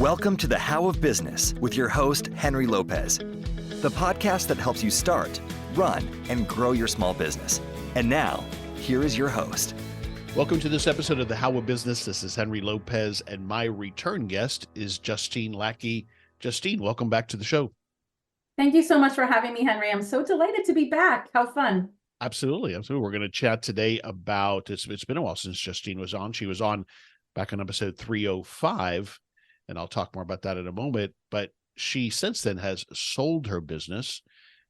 Welcome to the How of Business with your host, Henry Lopez, the podcast that helps you start, run, and grow your small business. And now, here is your host. Welcome to this episode of the How of Business. This is Henry Lopez, and my return guest is Justine Lackey. Justine, welcome back to the show. Thank you so much for having me, Henry. I'm so delighted to be back. How fun. Absolutely. We're going to chat today about, it's been a while since Justine was on. She was on back on episode 305, and I'll talk more about that in a moment. But she since then has sold her business.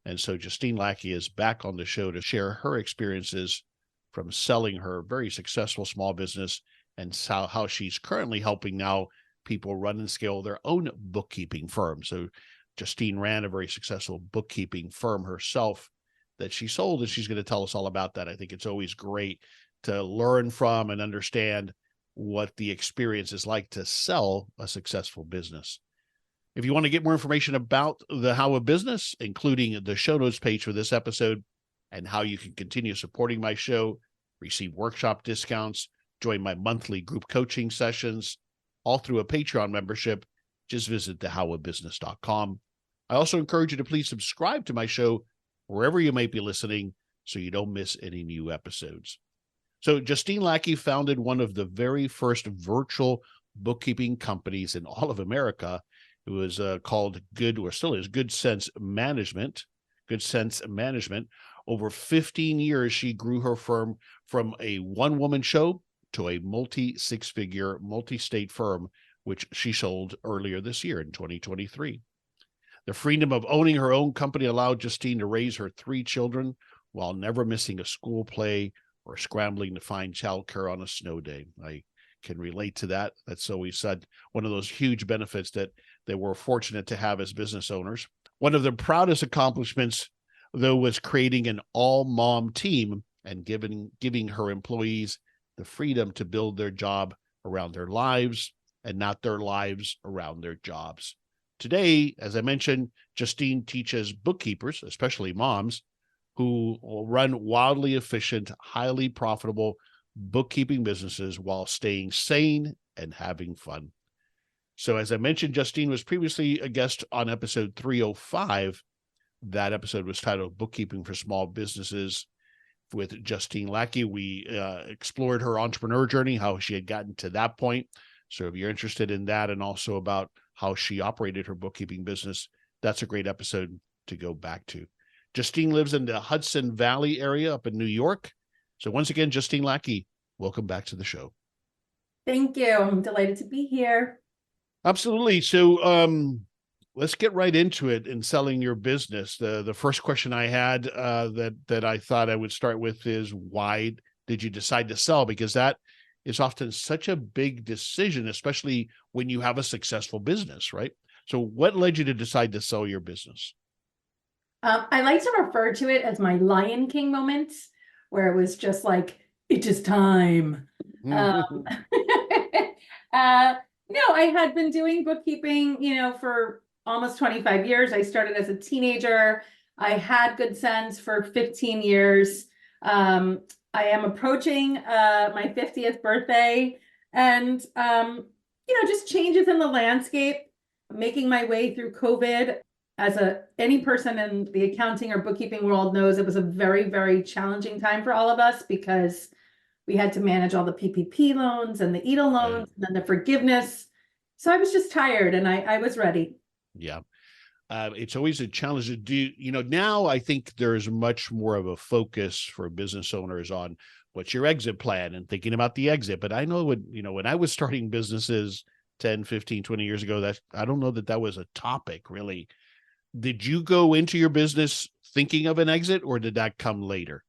And so Justine Lackey is back on the show to share her experiences from selling her very successful small business and how she's currently helping now people run and scale their own bookkeeping firm. So Justine ran a very successful bookkeeping firm herself that she sold, and she's going to tell us all about that. I think it's always great to learn from and understand what the experience is like to sell a successful business. If you want to get more information about the How of Business, including the show notes page for this episode and how you can continue supporting my show, receive workshop discounts, join my monthly group coaching sessions, all through a Patreon membership, just visit thehowofbusiness.com. I also encourage you to please subscribe to my show wherever you may be listening so you don't miss any new episodes. So Justine Lackey founded one of the very first virtual bookkeeping companies in all of America. It was called Good Sense Management. Over 15 years, she grew her firm from a one-woman show to a multi-six-figure, multi-state firm, which she sold earlier this year in 2023. The freedom of owning her own company allowed Justine to raise her 3 children while never missing a school play or scrambling to find childcare on a snow day. I can relate to that. That's always said one of those huge benefits that we're fortunate to have as business owners. One of the proudest accomplishments, though, was creating an all-mom team and giving her employees the freedom to build their job around their lives and not their lives around their jobs. Today, as I mentioned, Justine teaches bookkeepers, especially moms, who will run wildly efficient, highly profitable bookkeeping businesses while staying sane and having fun. So as I mentioned, Justine was previously a guest on episode 305. That episode was titled Bookkeeping for Small Businesses with Justine Lackey. We explored her entrepreneur journey, how she had gotten to that point. So if you're interested in that and also about how she operated her bookkeeping business, that's a great episode to go back to. Justine lives in the Hudson Valley area up in New York. So once again, Justine Lackey, welcome back to the show. Thank you. I'm delighted to be here. Absolutely. So let's get right into it in selling your business. The first question I had that I thought I would start with is, why did you decide to sell? Because that is often such a big decision, especially when you have a successful business, right? So what led you to decide to sell your business? I like to refer to it as my Lion King moment, where it was just like, it is time. No, I had been doing bookkeeping, for almost 25 years. I started as a teenager. I had Good Sense for 15 years. I am approaching my 50th birthday, and just changes in the landscape, making my way through COVID. As any person in the accounting or bookkeeping world knows, it was a very, very challenging time for all of us because we had to manage all the PPP loans and the EIDL loans and then the forgiveness. So I was just tired, and I was ready. Yeah. It's always a challenge to do, now I think there's much more of a focus for business owners on what's your exit plan and thinking about the exit. But I know when I was starting businesses 10, 15, 20 years ago, I don't know that was a topic really. Did you go into your business thinking of an exit, or did that come later?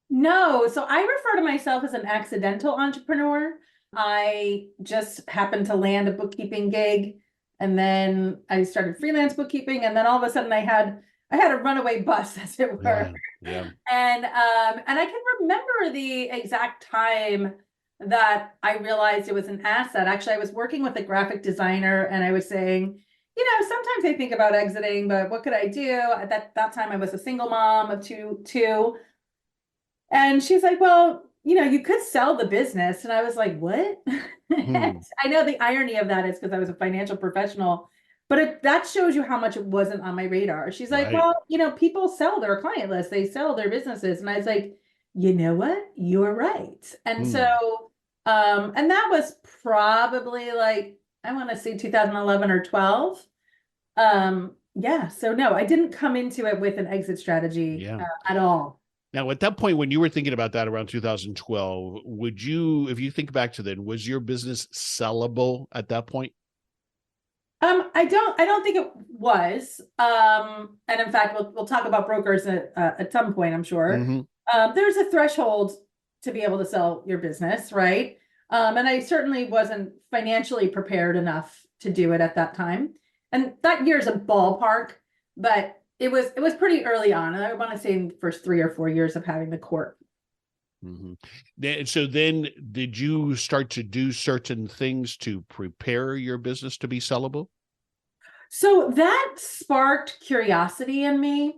No. So I refer to myself as an accidental entrepreneur. I just happened to land a bookkeeping gig, and then I started freelance bookkeeping, and then all of a sudden I had a runaway bus, as it were. Yeah. And I can remember the exact time that I realized it was an asset. Actually, I was working with a graphic designer, and I was saying, sometimes I think about exiting, but what could I do? At that time, I was a single mom of two. And she's like, well, you could sell the business. And I was like, what? I know the irony of that is because I was a financial professional, but that shows you how much it wasn't on my radar. She's like, Right. well, people sell their client list, they sell their businesses. And I was like, you know what? You're right. And Hmm. so, and that was probably like, I want to say 2011 or 12. Yeah. So no, I didn't come into it with an exit strategy Yeah. at all. Now, at that point, when you were thinking about that around 2012, would you, if you think back to then, was your business sellable at that point? I don't think it was. And in fact, we'll talk about brokers at some point, I'm sure. Mm-hmm. There's a threshold to be able to sell your business, right? And I certainly wasn't financially prepared enough to do it at that time. And that year's a ballpark, but it was pretty early on. And I want to say in the first 3 or 4 years of having the corp. Mm-hmm. So then did you start to do certain things to prepare your business to be sellable? So that sparked curiosity in me.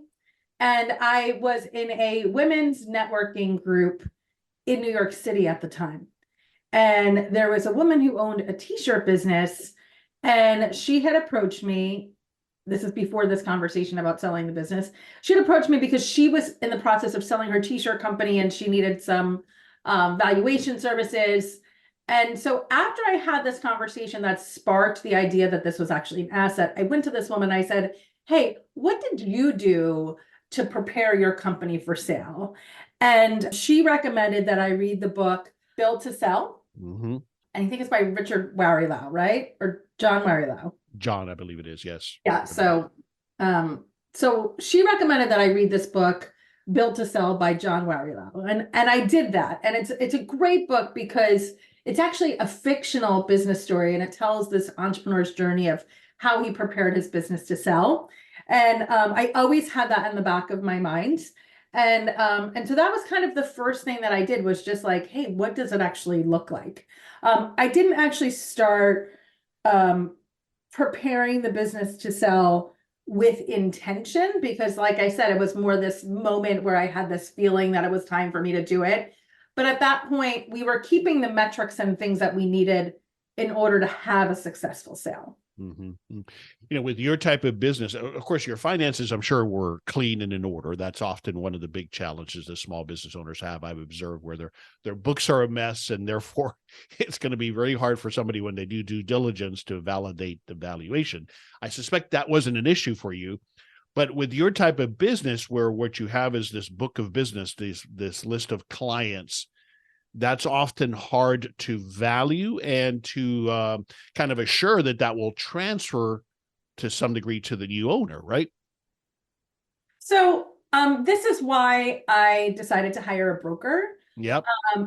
And I was in a women's networking group in New York City at the time. And there was a woman who owned a t-shirt business, and she had approached me. This is before this conversation about selling the business. She had approached me because she was in the process of selling her t-shirt company and she needed some valuation services. And so after I had this conversation that sparked the idea that this was actually an asset, I went to this woman. I said, hey, what did you do to prepare your company for sale? And she recommended that I read the book Build to Sell. Mm-hmm. And I think it's by Richard Warrylau, right? Or John Warrylau. John, I believe it is. Yes. Yeah. So she recommended that I read this book, Built to Sell by John Warrylau. And I did that. And it's a great book because it's actually a fictional business story, and it tells this entrepreneur's journey of how he prepared his business to sell. And I always had that in the back of my mind. And so that was kind of the first thing that I did, was just like, hey, what does it actually look like? I didn't actually start preparing the business to sell with intention, because like I said, it was more this moment where I had this feeling that it was time for me to do it. But at that point, we were keeping the metrics and things that we needed in order to have a successful sale. Mm-hmm. With your type of business, of course, your finances, I'm sure, were clean and in order. That's often one of the big challenges that small business owners have. I've observed where their books are a mess, and therefore it's going to be very hard for somebody, when they do due diligence, to validate the valuation. I suspect that wasn't an issue for you. But with your type of business, where what you have is this book of business, this list of clients, that's often hard to value and to kind of assure that will transfer to some degree to the new owner, right? So this is why I decided to hire a broker. Yep.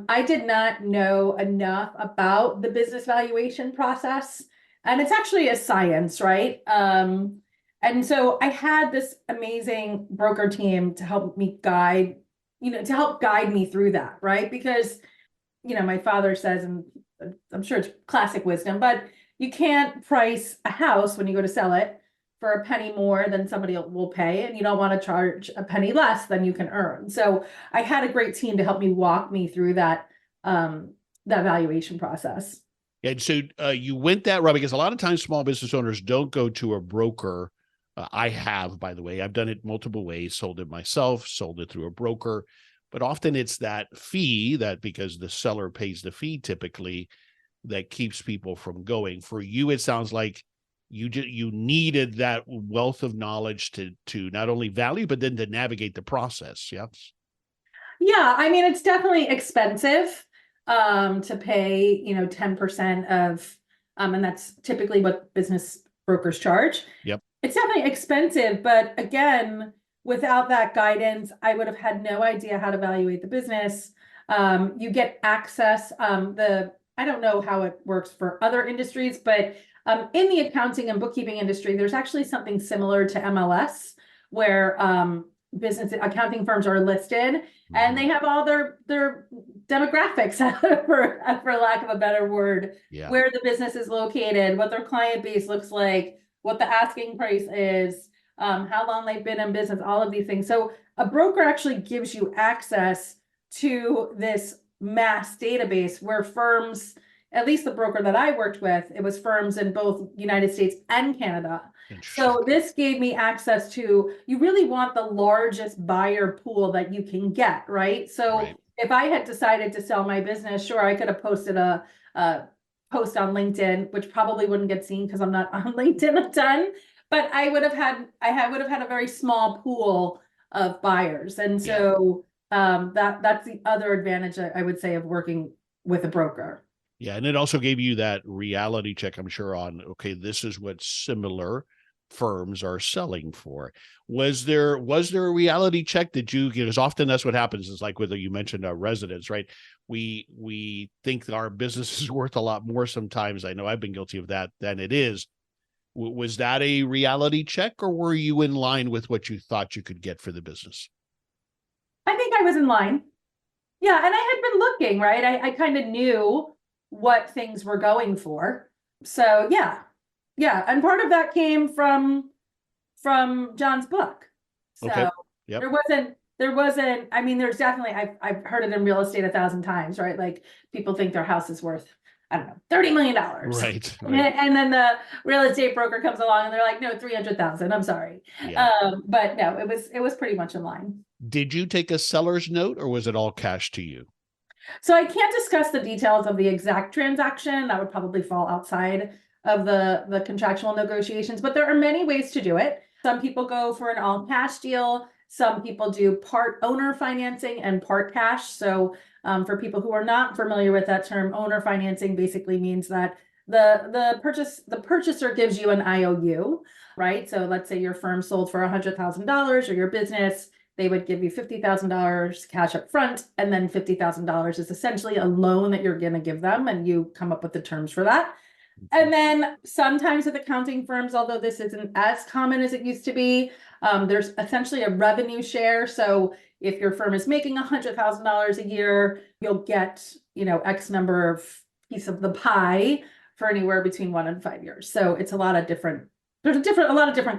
I did not know enough about the business valuation process, and it's actually a science, right? And so I had this amazing broker team to help me guide, to help guide me through that, right? Because my father says, and I'm sure it's classic wisdom, but you can't price a house when you go to sell it for a penny more than somebody will pay, and you don't want to charge a penny less than you can earn. So I had a great team to help me walk me through that valuation process. And so you went that route, because a lot of times small business owners don't go to a broker. I have, by the way, I've done it multiple ways, sold it myself, sold it through a broker. But often it's that fee, that because the seller pays the fee typically, that keeps people from going. For you, it sounds like you needed that wealth of knowledge to not only value, but then to navigate the process. Yes. Yeah, I mean, it's definitely expensive to pay, 10% of, and that's typically what business brokers charge. Yep. It's definitely expensive, but again, without that guidance, I would have had no idea how to evaluate the business. You get access. I don't know how it works for other industries, but in the accounting and bookkeeping industry, there's actually something similar to MLS, where business accounting firms are listed, and they have all their demographics, for lack of a better word, where the business is located, what their client base looks like, what the asking price is, how long they've been in business, all of these things. So a broker actually gives you access to this mass database where firms, at least the broker that I worked with, it was firms in both United States and Canada. So this gave me access to, you really want the largest buyer pool that you can get, right? So if I had decided to sell my business, sure, I could have posted a post on LinkedIn, which probably wouldn't get seen because I'm not on LinkedIn a ton, but I would have had a very small pool of buyers. And so that's the other advantage I would say of working with a broker. Yeah. And it also gave you that reality check, I'm sure, on, okay, this is what similar firms are selling for. Was there a reality check? Did you, because often that's what happens, is like whether you mentioned our residents, right? We think that our business is worth a lot more sometimes. I know I've been guilty of that than it is. Was that a reality check, or were you in line with what you thought you could get for the business? I think I was in line. Yeah. And I had been looking, right? I kind of knew what things were going for. So yeah. And part of that came from John's book. So there wasn't, I mean, there's definitely, I've heard it in real estate 1,000 times, right? Like people think their house is worth, I don't know, $30 million. Right. And then the real estate broker comes along and they're like, no, 300,000. I'm sorry. Yeah. But no, it was pretty much in line. Did you take a seller's note, or was it all cash to you? So I can't discuss the details of the exact transaction. That would probably fall outside of the contractual negotiations, but there are many ways to do it. Some people go for an all cash deal. Some people do part owner financing and part cash. So for people who are not familiar with that term, owner financing basically means that the purchaser gives you an IOU, right? So let's say your firm sold for $100,000, or your business, they would give you $50,000 cash up front, and then $50,000 is essentially a loan that you're going to give them, and you come up with the terms for that. And then sometimes with accounting firms, although this isn't as common as it used to be, there's essentially a revenue share. So if your firm is making $100,000 a year, you'll get, X number of piece of the pie for anywhere between 1 and 5 years. So it's a lot of different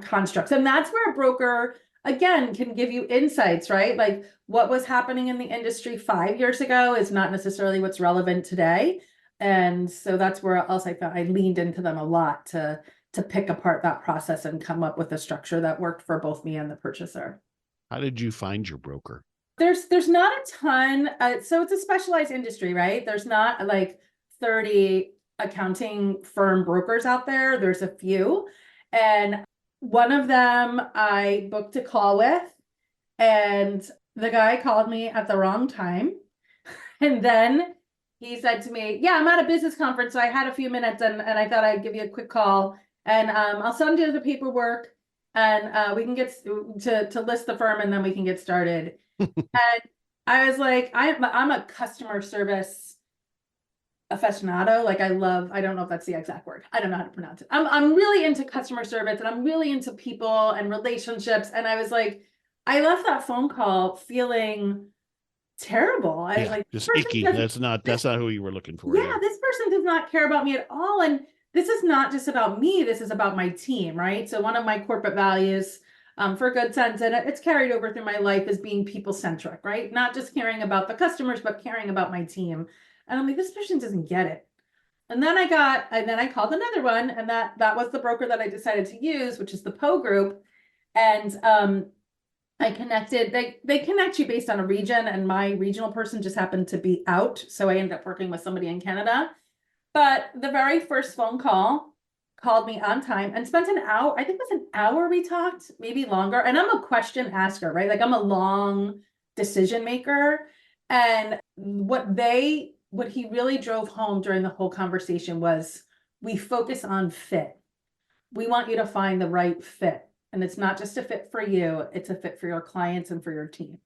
constructs. And that's where a broker, again, can give you insights, right? Like what was happening in the industry 5 years ago is not necessarily what's relevant today. And so that's where else I found I leaned into them a lot to pick apart that process and come up with a structure that worked for both me and the purchaser. How did you find your broker? There's not a ton. So it's a specialized industry, right? There's not like 30 accounting firm brokers out there. There's a few. And one of them I booked a call with, and the guy called me at the wrong time. And then he said to me, yeah, I'm at a business conference, so I had a few minutes, and I thought I'd give you a quick call, and I'll send you the paperwork, and we can get to list the firm, and then we can get started. And I was like, I'm a customer service aficionado. Like I don't know if that's the exact word. I don't know how to pronounce it. I'm really into customer service, and I'm really into people and relationships. And I was like, I left that phone call feeling terrible. I was like, just icky. That's not who you were looking for. Yeah, this person does not care about me at all. And this is not just about me. This is about my team, right? So one of my corporate values for Good Sense, and it's carried over through my life, is being people-centric, right? Not just caring about the customers, but caring about my team. And I'm like, this person doesn't get it. And then I called another one, and that was the broker that I decided to use, which is the Poe Group. And I connected, they connect you based on a region, and my regional person just happened to be out. So I ended up working with somebody in Canada. But the very first phone call called me on time and spent an hour. I think it was an hour we talked, maybe longer. And I'm a question asker, right? Like I'm a long decision maker. And what he really drove home during the whole conversation was, we focus on fit. We want you to find the right fit. And it's not just a fit for you, it's a fit for your clients and for your team.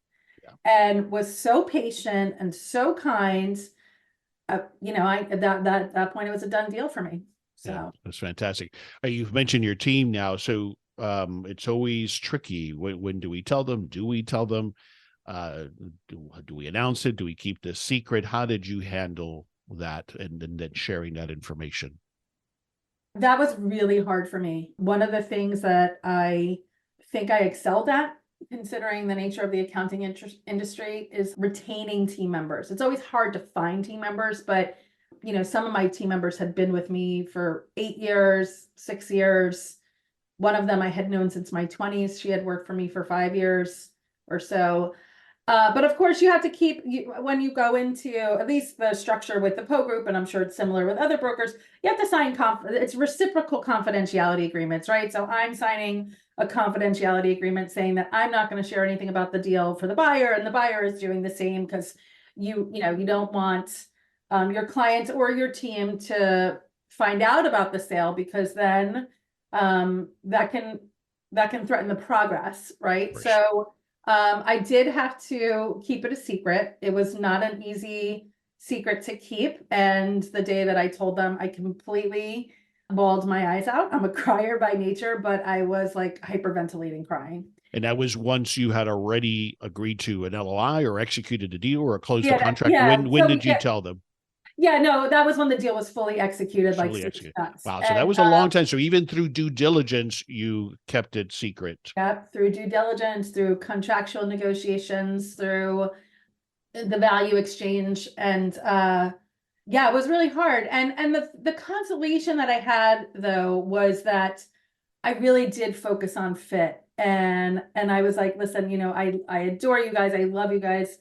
Yeah. And was so patient and so kind. At that point, it was a done deal for me. So yeah, that's fantastic. You've mentioned your team now. So it's always tricky. When do we tell them? Do we tell them? Do we announce it? Do we keep this secret? How did you handle that and then sharing that information? That was really hard for me. One of the things that I think I excelled at considering the nature of the accounting industry, is retaining team members. It's always hard to find team members, but some of my team members had been with me for 8 years, 6 years. One of them I had known since my 20s. She had worked for me for 5 years or so. But of course, you have to keep, when you go into at least the structure with the Poe Group, and I'm sure it's similar with other brokers, you have to sign, it's reciprocal confidentiality agreements, right? So I'm signing a confidentiality agreement saying that I'm not going to share anything about the deal for the buyer, and the buyer is doing the same, because you don't want your clients or your team to find out about the sale, because then that can threaten the progress, right? So I did have to keep it a secret. It was not an easy secret to keep. And the day that I told them, I completely bawled my eyes out. I'm a crier by nature, but I was like hyperventilating crying. And that was once you had already agreed to an LOI or executed a deal or closed a contract. When did you tell them? Yeah, no, that was when the deal was fully executed, Fully like 6 executed. months. Wow. So that was a long time. So even through due diligence, you kept it secret. Yep, through due diligence, through contractual negotiations, through the value exchange. And yeah, it was really hard. And the consolation that I had, though, was that I really did focus on fit. And I was like, listen, I adore you guys. I love you guys.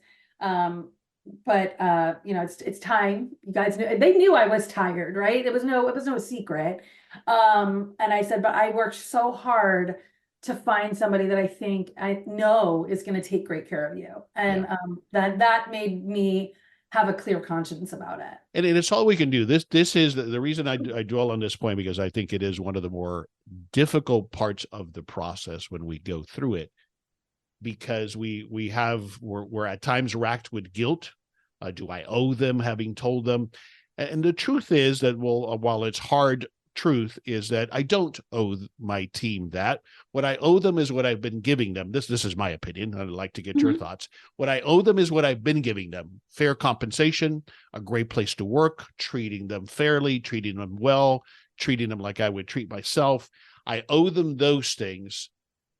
But it's time. You guys knew, they knew I was tired, right? It was no secret. And I said, but I worked so hard to find somebody that I know is going to take great care of you. And that made me have a clear conscience about it. And it's all we can do. This is the reason I dwell on this point, because I think it is one of the more difficult parts of the process when we go through it, because we're at times racked with guilt. Do I owe them having told them? And the truth is that, while it's hard truth, is that I don't owe my team that. What I owe them is what I've been giving them. This is my opinion. I'd like to get your thoughts. What I owe them is what I've been giving them: fair compensation, a great place to work, treating them fairly, treating them well, treating them like I would treat myself. I owe them those things,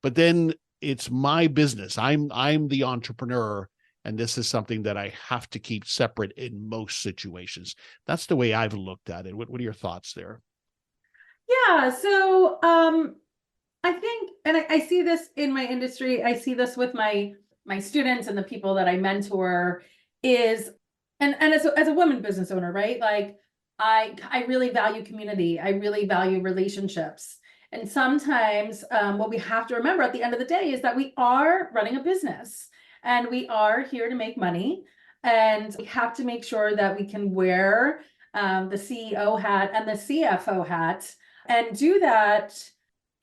but then it's my business. I'm the entrepreneur. And this is something that I have to keep separate in most situations. That's the way I've looked at it. What are your thoughts there? Yeah. So I think, and I see this in my industry, I see this with my students and the people that I mentor, and as a woman business owner, right? Like I really value community. I really value relationships. And sometimes what we have to remember at the end of the day is that we are running a business. And we are here to make money, and we have to make sure that we can wear the CEO hat and the CFO hat, and do that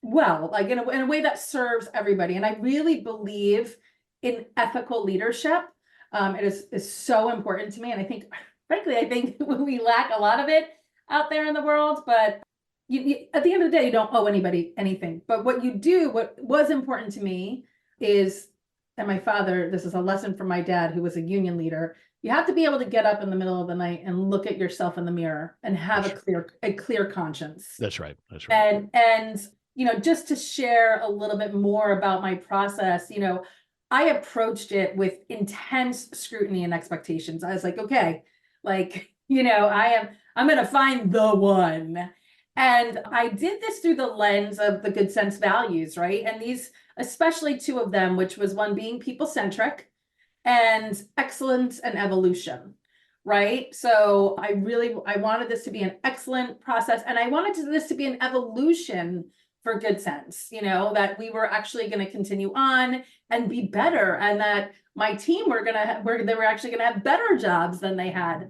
well, like in a way that serves everybody. And I really believe in ethical leadership. It is so important to me, and I think, frankly, we lack a lot of it out there in the world. But at the end of the day, you don't owe anybody anything. But what was important to me is, and my father, this is a lesson from my dad, who was a union leader, you have to be able to get up in the middle of the night and look at yourself in the mirror and have a clear conscience. That's right. That's right. And just to share a little bit more about my process, I approached it with intense scrutiny and expectations. I was like, okay, I'm going to find the one. And I did this through the lens of the good sense values, right? And these, especially two of them, which was one being people-centric and excellence and evolution, right? So I wanted this to be an excellent process, and I wanted this to be an evolution for good sense, that we were actually going to continue on and be better, and that my team they were actually going to have better jobs than they had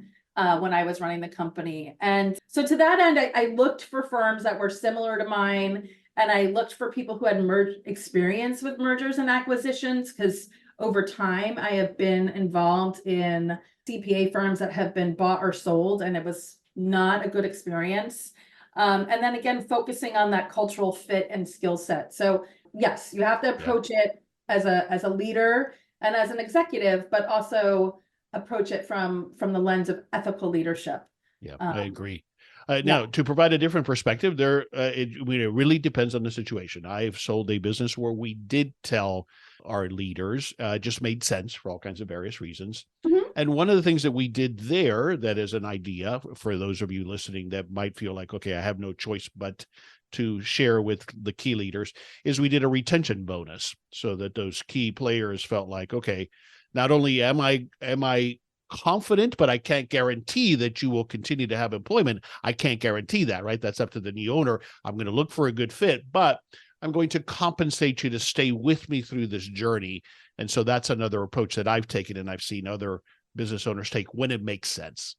when I was running the company. And so to that end, I looked for firms that were similar to mine, and I looked for people who had experience with mergers and acquisitions, because over time I have been involved in CPA firms that have been bought or sold, and it was not a good experience. And then again, focusing on that cultural fit and skill set. So yes, you have to approach it as a leader and as an executive, but also approach it from the lens of ethical leadership. Yeah, I agree. Now, to provide a different perspective, it really depends on the situation. I've sold a business where we did tell our leaders. Just made sense for all kinds of various reasons. Mhm. And one of the things that we did there, that is an idea for those of you listening that might feel like, okay, I have no choice but to share with the key leaders, is we did a retention bonus so that those key players felt like, okay, not only am I confident, but I can't guarantee that you will continue to have employment. I can't guarantee that, right? That's up to the new owner. I'm going to look for a good fit, but I'm going to compensate you to stay with me through this journey. And so that's another approach that I've taken and I've seen other business owners take when it makes sense.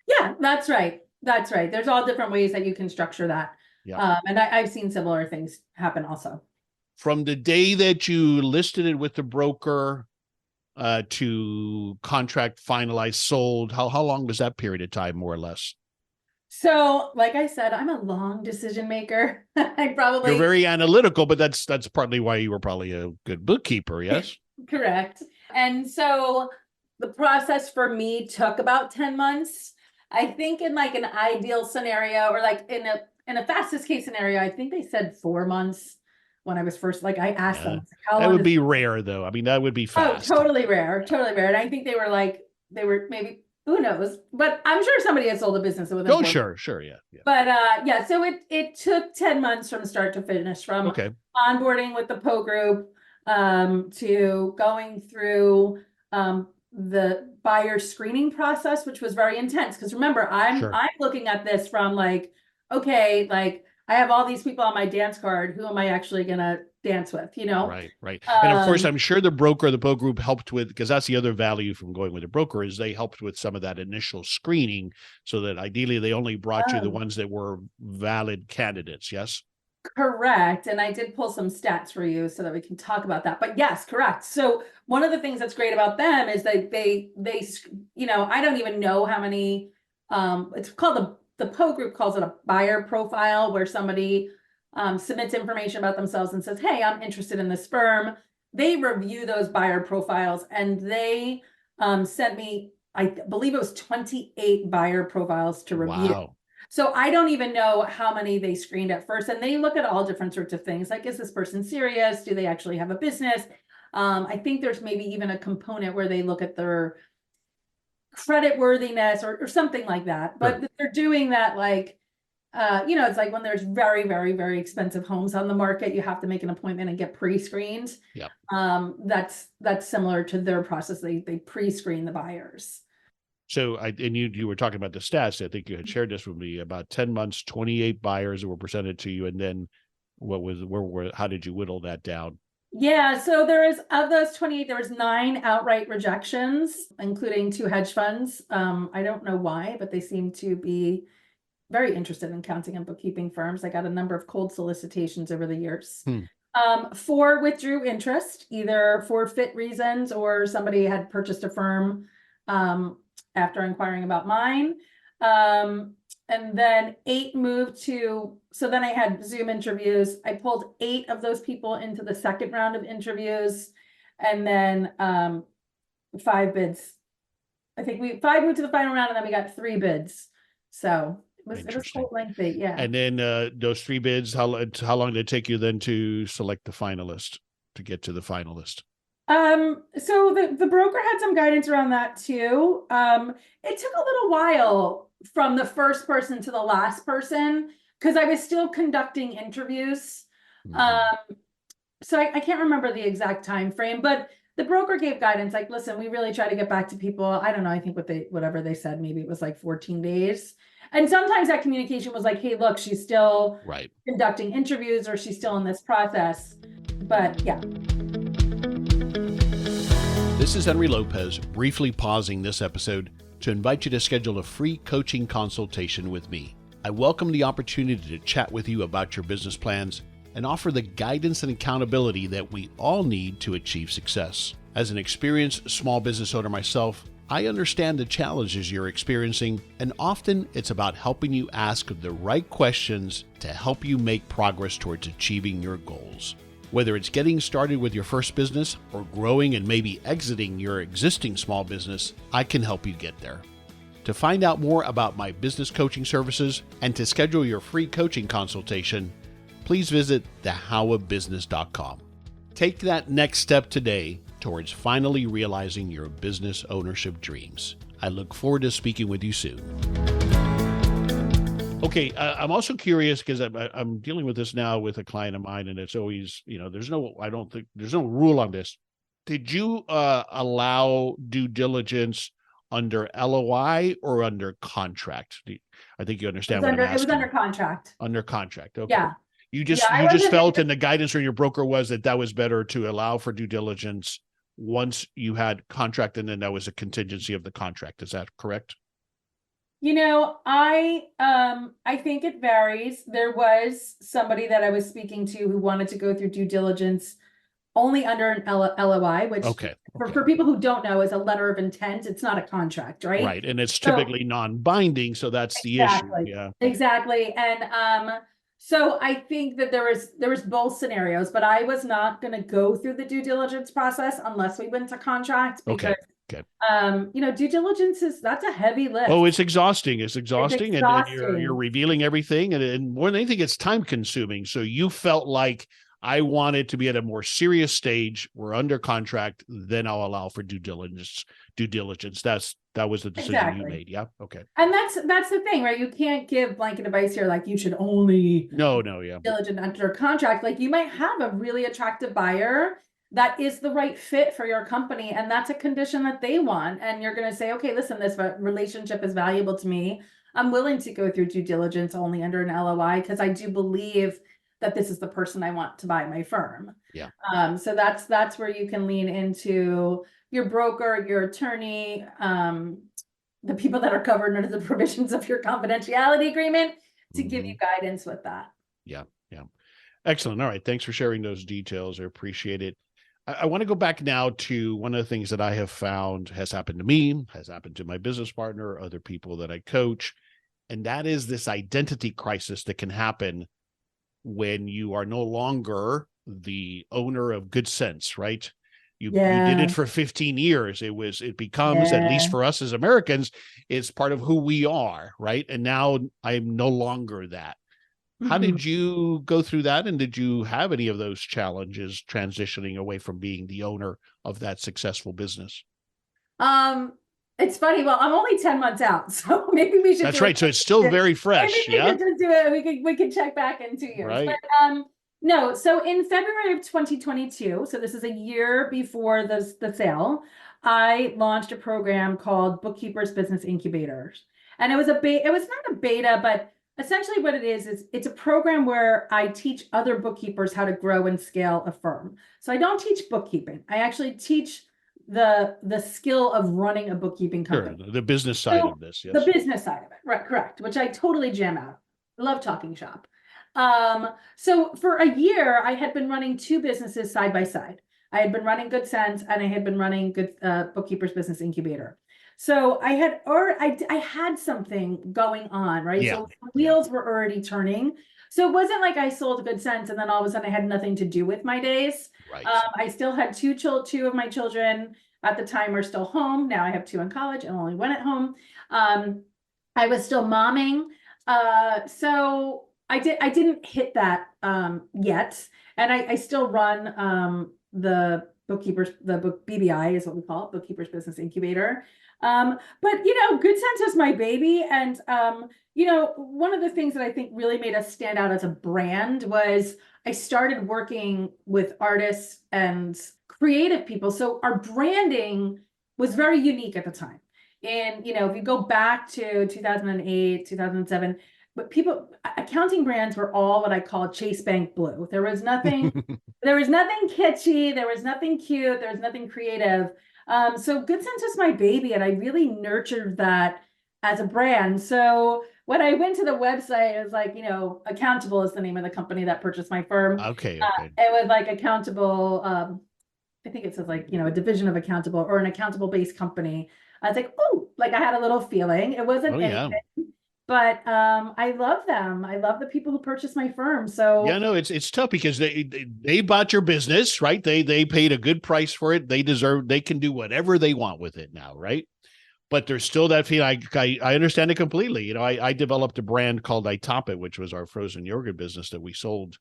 Yeah, that's right. That's right. There's all different ways that you can structure that. Yeah. And I've seen similar things happen also. From the day that you listed it with the broker to contract finalized, sold, how long was that period of time, more or less? So, like I said, I'm a long decision maker. You're very analytical, but that's partly why you were probably a good bookkeeper, yes? Correct. And so the process for me took about 10 months. I think in like an ideal scenario, or like in a fastest case scenario, I think they said 4 months when I was first, like I asked them, how That long would be rare though. I mean, that would be fast. Oh, totally rare. Totally rare. And I think they were maybe, who knows, but I'm sure somebody has sold a business within. Oh, sure. Yeah. But yeah, so it took 10 months from start to finish, from onboarding with the PO group to going through the buyer screening process, which was very intense. Because remember, I'm looking at this from like, okay, like I have all these people on my dance card. Who am I actually gonna dance with? You know? Right. And of course, I'm sure the broker, the PO group helped with, because that's the other value from going with a broker, is they helped with some of that initial screening, so that ideally they only brought you the ones that were valid candidates. Yes. Correct. And I did pull some stats for you so that we can talk about that. But yes, correct. So one of the things that's great about them is that they, I don't even know how many, it's called the PO group calls it a buyer profile, where somebody submits information about themselves and says, hey, I'm interested in this firm. They review those buyer profiles, and they sent me, I believe it was 28 buyer profiles to review. Wow. So I don't even know how many they screened at first. And they look at all different sorts of things. Like, is this person serious? Do they actually have a business? I think there's maybe even a component where they look at their credit worthiness or something like that. But they're doing that like, it's like when there's very, very, very expensive homes on the market, you have to make an appointment and get pre-screened. Yeah. That's similar to their process. They pre-screen the buyers. So you were talking about the stats. I think you had shared this with me, about 10 months, 28 buyers that were presented to you. And then how did you whittle that down? Yeah. So of those 28, there was 9 outright rejections, including 2 hedge funds. I don't know why, but they seem to be very interested in accounting and bookkeeping firms. I got a number of cold solicitations over the years. 4 withdrew interest, either for fit reasons or somebody had purchased a firm after inquiring about mine. And then 8 moved to, so then I had Zoom interviews. I pulled 8 of those people into the second round of interviews. And then 5 bids. I think 5 moved to the final round, and then we got 3 bids. So it was quite lengthy, yeah. And then those 3 bids, how long did it take you then to select the finalist, to get to the finalist? So the broker had some guidance around that too. It took a little while from the first person to the last person, because I was still conducting interviews. So I can't remember the exact time frame, but the broker gave guidance like, listen, we really try to get back to people. I don't know. I think whatever they said, maybe it was like 14 days. And sometimes that communication was like, hey, look, she's still conducting interviews, or she's still in this process. But yeah. This is Henry Lopez, briefly pausing this episode to invite you to schedule a free coaching consultation with me. I welcome the opportunity to chat with you about your business plans and offer the guidance and accountability that we all need to achieve success. As an experienced small business owner myself, I understand the challenges you're experiencing, and often it's about helping you ask the right questions to help you make progress towards achieving your goals. Whether it's getting started with your first business or growing and maybe exiting your existing small business, I can help you get there. To find out more about my business coaching services and to schedule your free coaching consultation, please visit thehowofbusiness.com. Take that next step today towards finally realizing your business ownership dreams. I look forward to speaking with you soon. Okay, I'm also curious because I'm dealing with this now with a client of mine, and it's always, there's no rule on this. Did you allow due diligence under LOI or under contract? I think you understand what I'm asking. It was under contract. Under contract, okay. Yeah. You just felt, and the guidance from your broker was that was better to allow for due diligence once you had contract, and then that was a contingency of the contract. Is that correct? I think it varies. There was somebody that I was speaking to who wanted to go through due diligence only under an LOI, which for people who don't know is a letter of intent. It's not a contract, right? Right. And it's typically non-binding. So that's the issue. Yeah. Exactly. And so I think that there was both scenarios, but I was not going to go through the due diligence process unless we went to contract because due diligence that's a heavy lift. Oh, it's exhausting. It's exhausting. And then you're revealing everything. And more than anything, it's time consuming. So you felt like I wanted to be at a more serious stage. We're under contract. Then I'll allow for due diligence. That was the decision you made. Yeah. Okay. And that's the thing, right? You can't give blanket advice here. Like you should only yeah. diligent under contract. Like you might have a really attractive buyer that is the right fit for your company. And that's a condition that they want. And you're going to say, okay, listen, this relationship is valuable to me. I'm willing to go through due diligence only under an LOI because I do believe that this is the person I want to buy my firm. Yeah. So that's where you can lean into your broker, your attorney, the people that are covered under the provisions of your confidentiality agreement to give you guidance with that. Yeah. Yeah. Excellent. All right. Thanks for sharing those details. I appreciate it. I want to go back now to one of the things that I have found has happened to me, has happened to my business partner, other people that I coach. And that is this identity crisis that can happen when you are no longer the owner of good sense, right? You did it for 15 years. It becomes, at least for us as Americans, it's part of who we are, right? And now I'm no longer that. How did you go through that? And did you have any of those challenges transitioning away from being the owner of that successful business? It's funny. Well, I'm only 10 months out, so maybe we should. That's right. So it's still very fresh. Maybe we could just do it. We could check back in 2 years. Right. But, no. So in February of 2022, so this is a year before the sale, I launched a program called Bookkeepers Business Incubators, and it was it was not a beta, but essentially what it is it's a program where I teach other bookkeepers how to grow and scale a firm. So I don't teach bookkeeping. I actually teach the skill of running a bookkeeping company. Sure, the business side of this. Yes. The business side of it. Right. Correct. Which I totally jam out. I love talking shop. So for a year, I had been running two businesses side by side. I had been running Good Sense and I had been running Bookkeepers Business Incubator. So I had something going on, right? Yeah. So the wheels were already turning. So it wasn't like I sold Good Sense and then all of a sudden I had nothing to do with my days. Right. I still had two of my children at the time were still home. Now I have two in college and only one at home. I was still momming. So I didn't hit that yet. And I still run the BBI is what we call it, Bookkeepers Business Incubator. But Good Sense is my baby. And one of the things that I think really made us stand out as a brand was I started working with artists and creative people. So our branding was very unique at the time. And, if you go back to 2008, 2007, but accounting brands were all what I call Chase Bank Blue. There was nothing kitschy. There was nothing cute. There was nothing creative. So Good Sense was my baby, and I really nurtured that as a brand. So when I went to the website, it was like, Accountable is the name of the company that purchased my firm. Okay. It was like Accountable. I think it says like, a division of Accountable or an accountable based company. I was like, oh, like I had a little feeling. It wasn't anything. But I love them. I love the people who purchased my firm. So it's tough because they bought your business, right? They paid a good price for it. They can do whatever they want with it now, right? But there's still that feeling. I understand it completely. I developed a brand called I Top It, which was our frozen yogurt business that we sold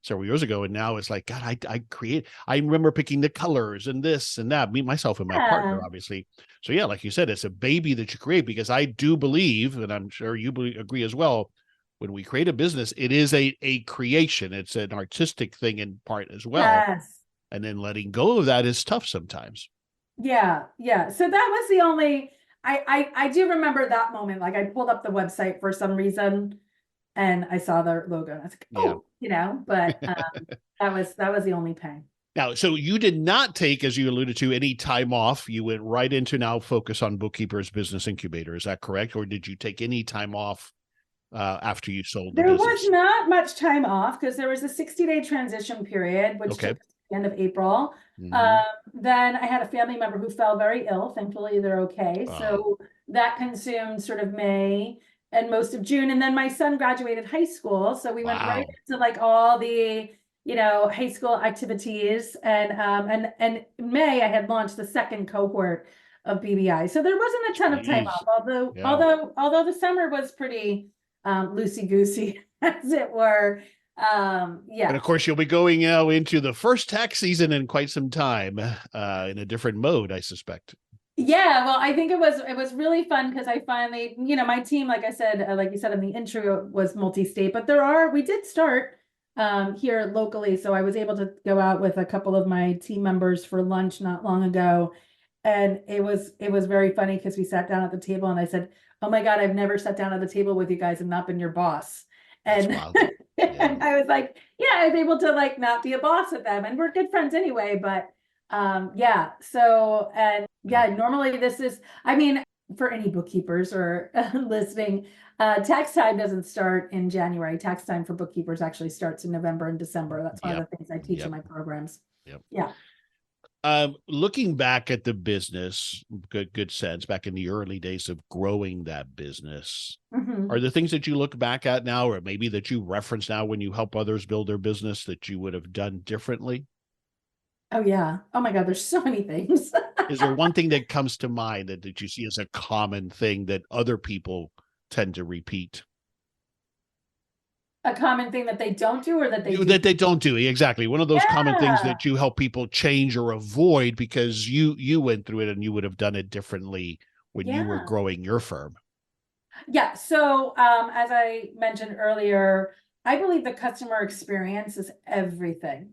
several years ago. And now it's like, God, I remember picking the colors and this and that, me, myself, and my partner, obviously. So yeah, like you said, it's a baby that you create, because I do believe, and I'm sure you agree as well, when we create a business, it is a creation. It's an artistic thing in part as well. Yes. And then letting go of that is tough sometimes. Yeah. Yeah. So that was the only, I do remember that moment. Like I pulled up the website for some reason and I saw the logo and I was like, oh, but that was the only pain. Now, so you did not take, as you alluded to, any time off. You went right into now focus on Bookkeepers Business Incubator. Is that correct? Or did you take any time off after you sold the business? There was not much time off because there was a 60-day transition period, which took the end of April. Then I had a family member who fell very ill. Thankfully, they're okay. So that consumed sort of May and most of June. And then my son graduated high school. So we went right into like all the, high school activities. And in May, I had launched the second cohort of BBI. So there wasn't a ton of time off, although the summer was pretty loosey-goosey, as it were. And of course, you'll be going now into the first tax season in quite some time, in a different mode, I suspect. Yeah, well, I think it was really fun because I finally, my team, like I said, like you said in the intro, was multi-state, but we did start here locally. So I was able to go out with a couple of my team members for lunch not long ago. And it was very funny because we sat down at the table and I said, oh my God, I've never sat down at the table with you guys and not been your boss. And, and I was like, I was able to like not be a boss with them, and we're good friends anyway, but normally this is, for any bookkeepers or listening, tax time doesn't start in January. Tax time for bookkeepers actually starts in November and December. That's one of the things I teach in my programs. Looking back at the business, good sense, back in the early days of growing that business, are there things that you look back at now, or maybe that you reference now when you help others build their business, that you would have done differently? Oh yeah. Oh my God, there's so many things. Is there one thing that comes to mind that you see as a common thing that other people tend to repeat? A common thing that they don't do, or that they do? That they don't do. Exactly. One of those common things that you help people change or avoid because you went through it and you would have done it differently when you were growing your firm. Yeah. So as I mentioned earlier, I believe the customer experience is everything.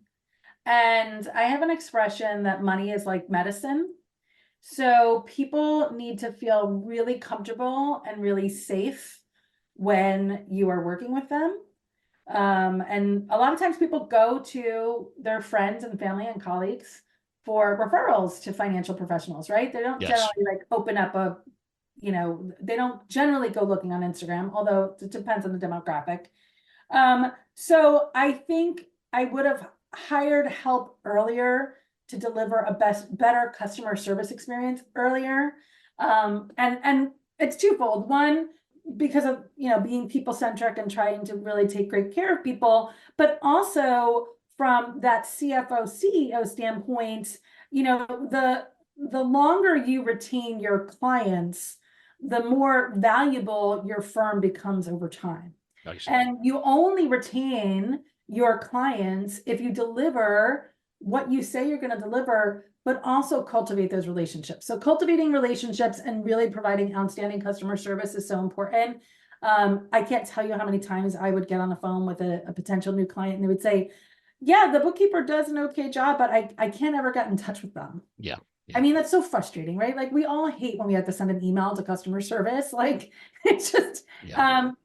And I have an expression that money is like medicine. So people need to feel really comfortable and really safe when you are working with them. And a lot of times people go to their friends and family and colleagues for referrals to financial professionals, right? They don't generally like open up they don't generally go looking on Instagram, although it depends on the demographic. So I think I would have hired help earlier to deliver a better customer service experience earlier. And it's twofold. One, because of, being people-centric and trying to really take great care of people, but also from that CFO, CEO standpoint, the longer you retain your clients, the more valuable your firm becomes over time. And you only retain your clients if you deliver what you say you're going to deliver, but also cultivate those relationships. So cultivating relationships and really providing outstanding customer service is so important. I can't tell you how many times I would get on the phone with a potential new client and they would say, yeah, the bookkeeper does an okay job, but I can't ever get in touch with them. Yeah. That's so frustrating, right? Like we all hate when we have to send an email to customer service. Like it's just, and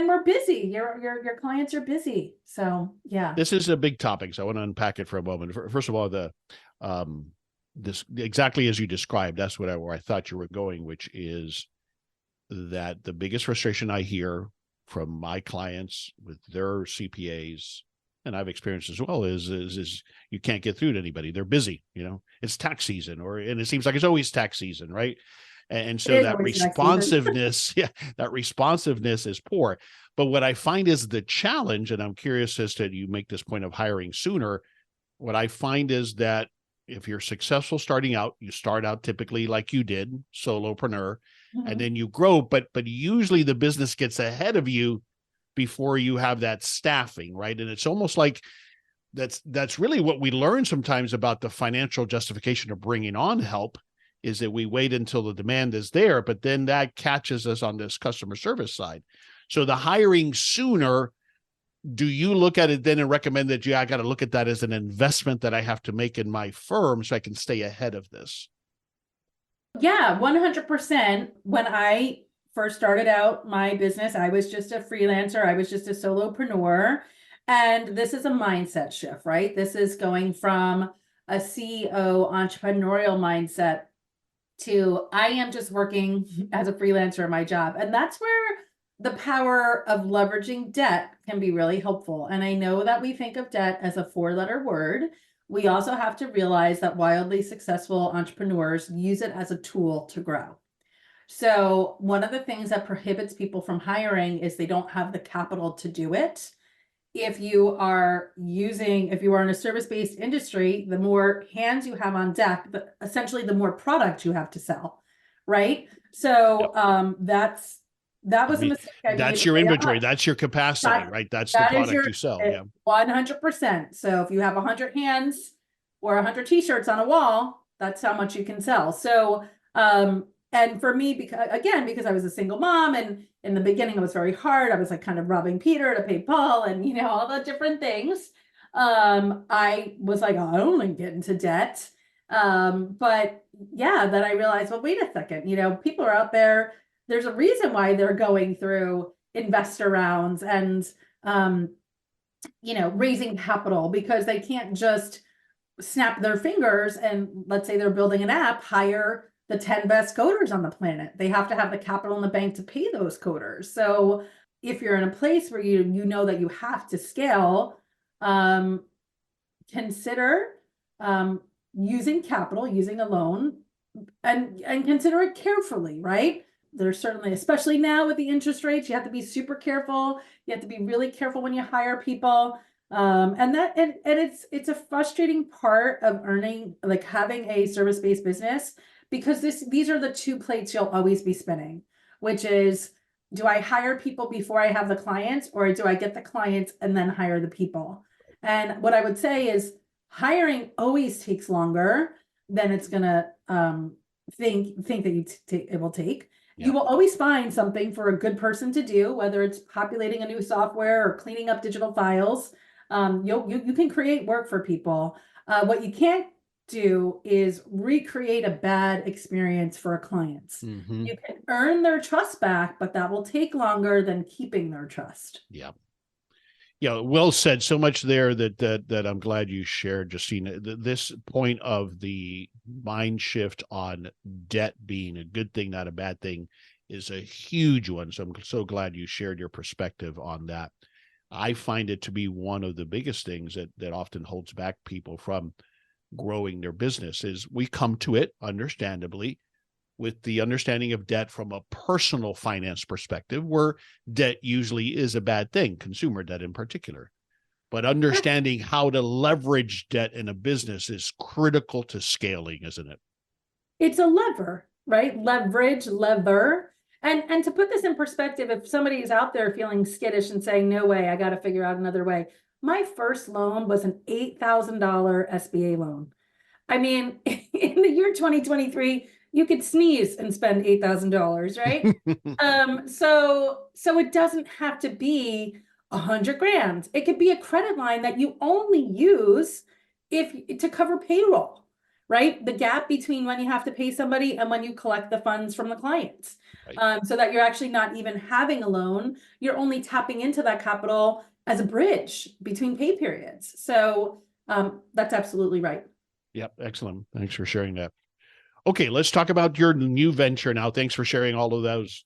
we're busy. Your clients are busy. So yeah. This is a big topic. So I want to unpack it for a moment. First of all, this exactly as you described, that's where I thought you were going, which is that the biggest frustration I hear from my clients with their CPAs, and I've experienced as well, is you can't get through to anybody. They're busy, it's tax season, and it seems like it's always tax season, right? And so that responsiveness, that responsiveness is poor. But what I find is the challenge, and I'm curious as to, you make this point of hiring sooner. What I find is that if you're successful starting out, you start out typically like you did, solopreneur, and then you grow, but usually the business gets ahead of you before you have that staffing, right? And it's almost like that's really what we learn sometimes about the financial justification of bringing on help, is that we wait until the demand is there, but then that catches us on this customer service side. So the hiring sooner, do you look at it then and recommend that, I got to look at that as an investment that I have to make in my firm so I can stay ahead of this? Yeah, 100%. When I first started out my business, I was just a freelancer. I was just a solopreneur. And this is a mindset shift, right? This is going from a CEO entrepreneurial mindset to I am just working as a freelancer in my job. And that's where the power of leveraging debt can be really helpful. And I know that we think of debt as a 4-letter word. We also have to realize that wildly successful entrepreneurs use it as a tool to grow. So one of the things that prohibits people from hiring is they don't have the capital to do it. If you are in a service-based industry, the more hands you have on deck, essentially the more product you have to sell, right? So that was a mistake I made. That's your inventory. That's your capacity, right? That's the product you sell. Yeah. 100%. So if you have 100 hands or 100 t-shirts on a wall, that's how much you can sell. So, and for me, because I was a single mom, and in the beginning it was very hard. I was like kind of robbing Peter to pay Paul, and all the different things. I was like, oh, I don't want to get into debt. But yeah, then I realized, well, wait a second, people are out there. There's a reason why they're going through investor rounds and, raising capital, because they can't just snap their fingers and, let's say they're building an app, hire the 10 best coders on the planet. They have to have the capital in the bank to pay those coders. So if you're in a place where you know that you have to scale, consider using capital, using a loan, and consider it carefully, right? There's certainly, especially now with the interest rates, you have to be super careful. You have to be really careful when you hire people. And it's a frustrating part of having a service-based business, because these are the two plates you'll always be spinning, which is, do I hire people before I have the clients, or do I get the clients and then hire the people? And what I would say is hiring always takes longer than it's gonna think that it will take. Yeah. You will always find something for a good person to do, whether it's populating a new software or cleaning up digital files. You can create work for people. What you can't do is recreate a bad experience for clients. Mm-hmm. You can earn their trust back, but that will take longer than keeping their trust. Yeah. Yeah, well said. So much there that I'm glad you shared, Justine. This point of the mind shift on debt being a good thing, not a bad thing, is a huge one. So I'm so glad you shared your perspective on that. I find it to be one of the biggest things that often holds back people from growing their business. Is we come to it, understandably, with the understanding of debt from a personal finance perspective, where debt usually is a bad thing, consumer debt in particular. But understanding how to leverage debt in a business is critical to scaling, isn't it? It's a lever, right? Lever. And to put this in perspective, if somebody is out there feeling skittish and saying, no way, I got to figure out another way. My first loan was an $8,000 SBA loan. I mean, in the year 2023, you could sneeze and spend $8,000, right? So it doesn't have to be $100,000. It could be a credit line that you only use to cover payroll, right? The gap between when you have to pay somebody and when you collect the funds from the clients. Right. So that you're actually not even having a loan. You're only tapping into that capital as a bridge between pay periods. So that's absolutely right. Yep. Excellent. Thanks for sharing that. Okay, let's talk about your new venture now. Thanks for sharing all of those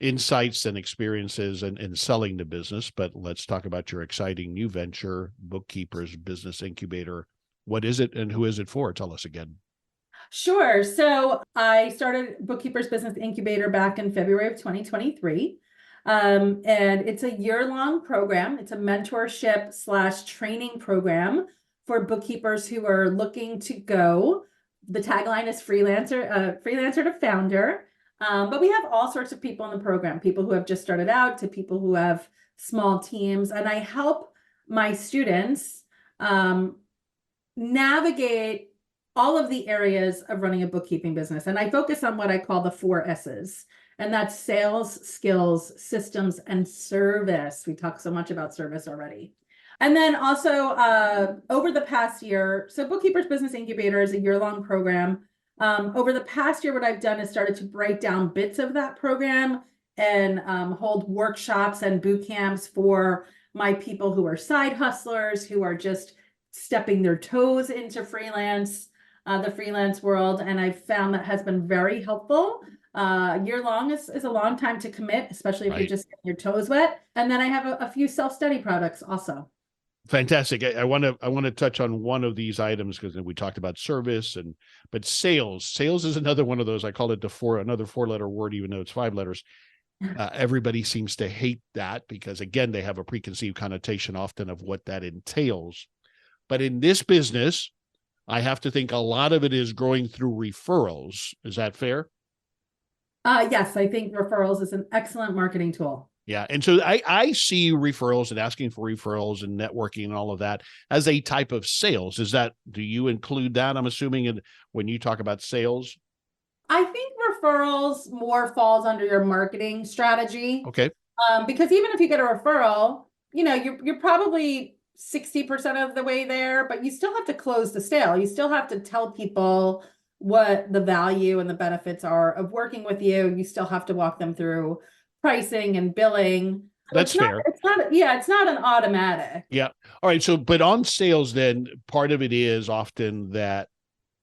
insights and experiences in selling the business. But let's talk about your exciting new venture, Bookkeepers Business Incubator. What is it and who is it for? Tell us again. Sure. So I started Bookkeepers Business Incubator back in February of 2023. And it's a year-long program. It's a mentorship/training program for bookkeepers who are looking to go. The tagline is freelancer to founder. But we have all sorts of people in the program, people who have just started out to people who have small teams. And I help my students navigate all of the areas of running a bookkeeping business. And I focus on what I call the 4 S's, and that's sales, skills, systems, and service. We talk so much about service already. And then also over the past year, so Bookkeepers Business Incubator is a year-long program. Over the past year, what I've done is started to break down bits of that program and hold workshops and boot camps for my people who are side hustlers, who are just stepping their toes into the freelance world. And I've found that has been very helpful. Year long is a long time to commit, especially if you're just getting your toes wet. And then I have a few self-study products also. Fantastic. I want to touch on one of these items because we talked about service but sales. Sales is another one of those. I call it another 4-letter word, even though it's 5 letters. Everybody seems to hate that because, again, they have a preconceived connotation often of what that entails. But in this business, I have to think a lot of it is growing through referrals. Is that fair? Yes, I think referrals is an excellent marketing tool. Yeah. And so I see referrals and asking for referrals and networking and all of that as a type of sales. Do you include that, I'm assuming, when you talk about sales? I think referrals more falls under your marketing strategy. Okay. Because even if you get a referral, you're probably 60% of the way there, but you still have to close the sale. You still have to tell people what the value and the benefits are of working with you. You still have to walk them through pricing and billing. So That's fair. It's not an automatic. Yeah. All right. So, but on sales, then part of it is often that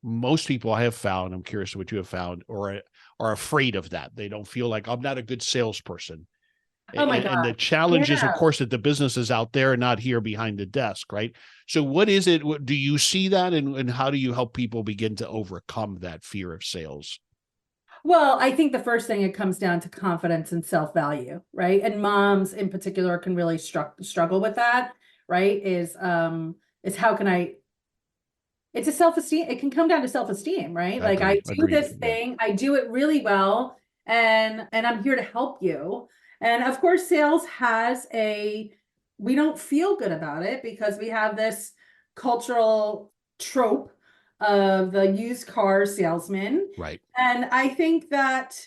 most people I have found, I'm curious what you have found, or are afraid of that. They don't feel like, I'm not a good salesperson. Oh my God. And the challenge is, of course, that the business is out there and not here behind the desk, right? So what is it? Do you see that? And how do you help people begin to overcome that fear of sales? Well, I think the first thing, it comes down to confidence and self-value, right? And moms in particular can really struggle with that, right? Is how can I, it's a self-esteem, it can come down to self-esteem, right? Like I do this thing, I do it really well, and I'm here to help you. And of course, sales we don't feel good about it because we have this cultural trope of the used car salesman. Right. And I think that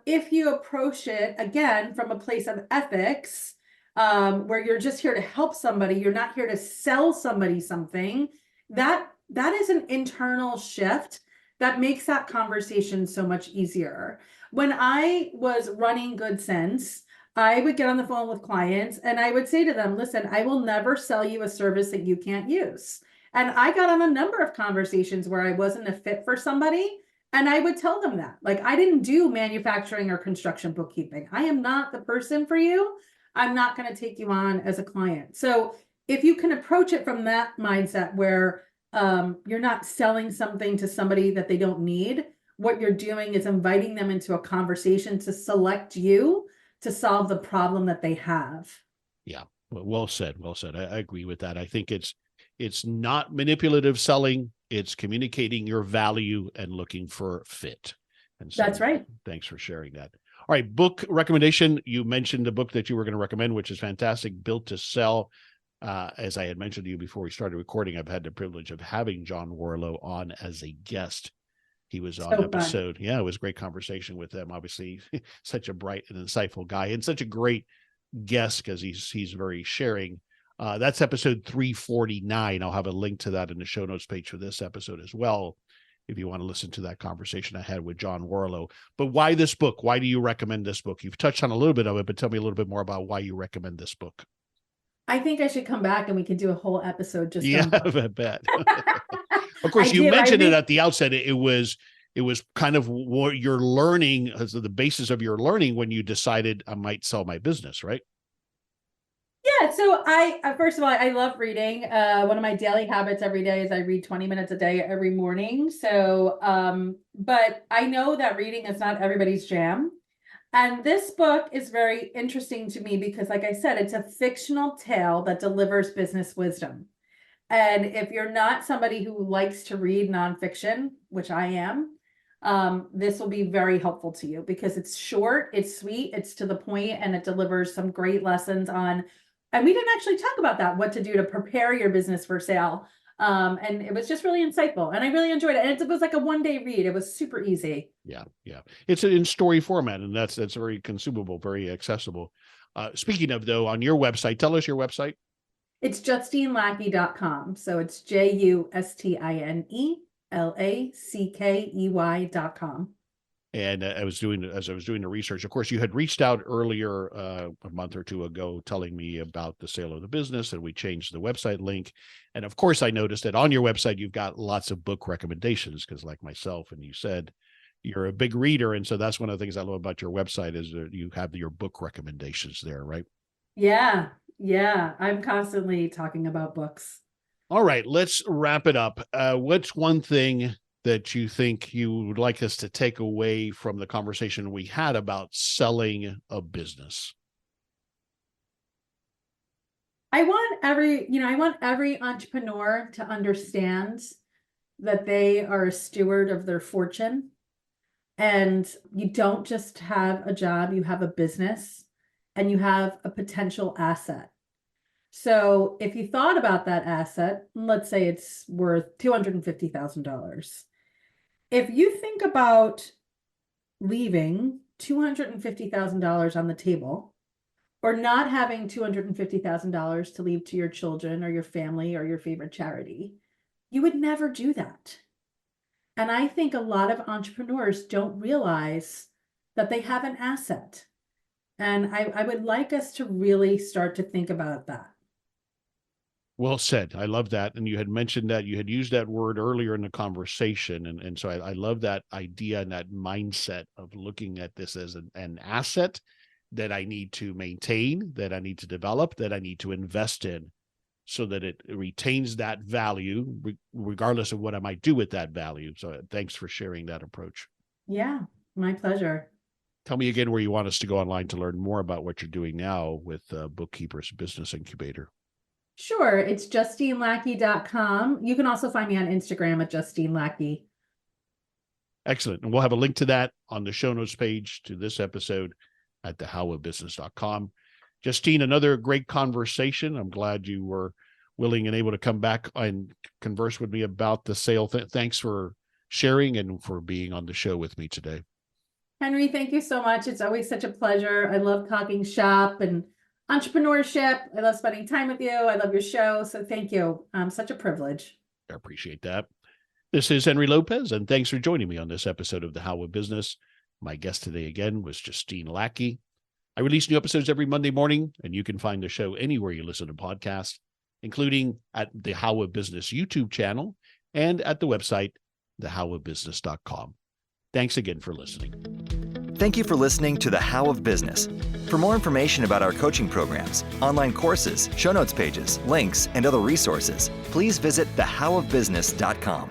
if you approach it again from a place of ethics, where you're just here to help somebody, you're not here to sell somebody something, that is an internal shift that makes that conversation so much easier. When I was running Good Sense, I would get on the phone with clients and I would say to them, listen, I will never sell you a service that you can't use. And I got on a number of conversations where I wasn't a fit for somebody. And I would tell them that, like, I didn't do manufacturing or construction bookkeeping. I am not the person for you. I'm not going to take you on as a client. So if you can approach it from that mindset where you're not selling something to somebody that they don't need, what you're doing is inviting them into a conversation to select you to solve the problem that they have. Yeah. Well said. Well said. I agree with that. I think it's not manipulative selling. It's communicating your value and looking for fit. And so, that's right. Thanks for sharing that. All right. Book recommendation. You mentioned the book that you were going to recommend, which is fantastic. Built to Sell. As I had mentioned to you before we started recording, I've had the privilege of having John Warlow on as a guest. He was on episode. Fun. Yeah, it was a great conversation with him. Obviously, such a bright and insightful guy and such a great guest because he's very sharing. That's episode 349. I'll have a link to that in the show notes page for this episode as well, if you want to listen to that conversation I had with John Warlow. But why this book? Why do you recommend this book? You've touched on a little bit of it, but tell me a little bit more about why you recommend this book. I think I should come back and we can do a whole episode just I bet. Of course, you mentioned it at the outset. It was kind of what you're learning as the basis of your learning when you decided I might sell my business, right? Yeah. So I first of all, I love reading. One of my daily habits every day is I read 20 minutes a day every morning. So, but I know that reading is not everybody's jam. And this book is very interesting to me because, like I said, it's a fictional tale that delivers business wisdom. And if you're not somebody who likes to read nonfiction, which I am, this will be very helpful to you because it's short, it's sweet, it's to the point, and it delivers some great lessons on And we didn't actually talk about that, what to do to prepare your business for sale. And it was just really insightful, and I really enjoyed it. And it was like a one-day read. It was super easy. Yeah. It's in story format, and that's very consumable, very accessible. Speaking of, though, on your website, tell us your website. It's JustineLackey.com. So it's JustineLackey.com. And as I was doing the research, of course, you had reached out earlier a month or two ago telling me about the sale of the business, and we changed the website link. And of course, I noticed that on your website, you've got lots of book recommendations, because like myself, and you said, you're a big reader. And so that's one of the things I love about your website is that you have your book recommendations there, right? Yeah. I'm constantly talking about books. All right, let's wrap it up. What's one thing that you think you would like us to take away from the conversation we had about selling a business? I want every entrepreneur to understand that they are a steward of their fortune, and you don't just have a job, you have a business, and you have a potential asset. So if you thought about that asset, let's say it's worth $250,000. If you think about leaving $250,000 on the table, or not having $250,000 to leave to your children or your family or your favorite charity, you would never do that. And I think a lot of entrepreneurs don't realize that they have an asset. And I would like us to really start to think about that. Well said. I love that. And you had mentioned that you had used that word earlier in the conversation. And so I love that idea and that mindset of looking at this as an asset that I need to maintain, that I need to develop, that I need to invest in, so that it retains that value, regardless of what I might do with that value. So thanks for sharing that approach. Yeah, my pleasure. Tell me again where you want us to go online to learn more about what you're doing now with Bookkeepers Business Incubator. Sure. It's JustineLackey.com. You can also find me on Instagram at Justine Lackey. Excellent. And we'll have a link to that on the show notes page to this episode at thehowofbusiness.com. Justine, another great conversation. I'm glad you were willing and able to come back and converse with me about the sale. Thanks for sharing and for being on the show with me today. Henry, thank you so much. It's always such a pleasure. I love talking shop and entrepreneurship. I love spending time with you. I love your show. So thank you. Such a privilege. I appreciate that. This is Henry Lopez, and thanks for joining me on this episode of The How of Business. My guest today again was Justine Lackey. I release new episodes every Monday morning, and you can find the show anywhere you listen to podcasts, including at the How of Business YouTube channel and at the website, thehowofbusiness.com. Thanks again for listening. Thank you for listening to The How of Business. For more information about our coaching programs, online courses, show notes pages, links, and other resources, please visit thehowofbusiness.com.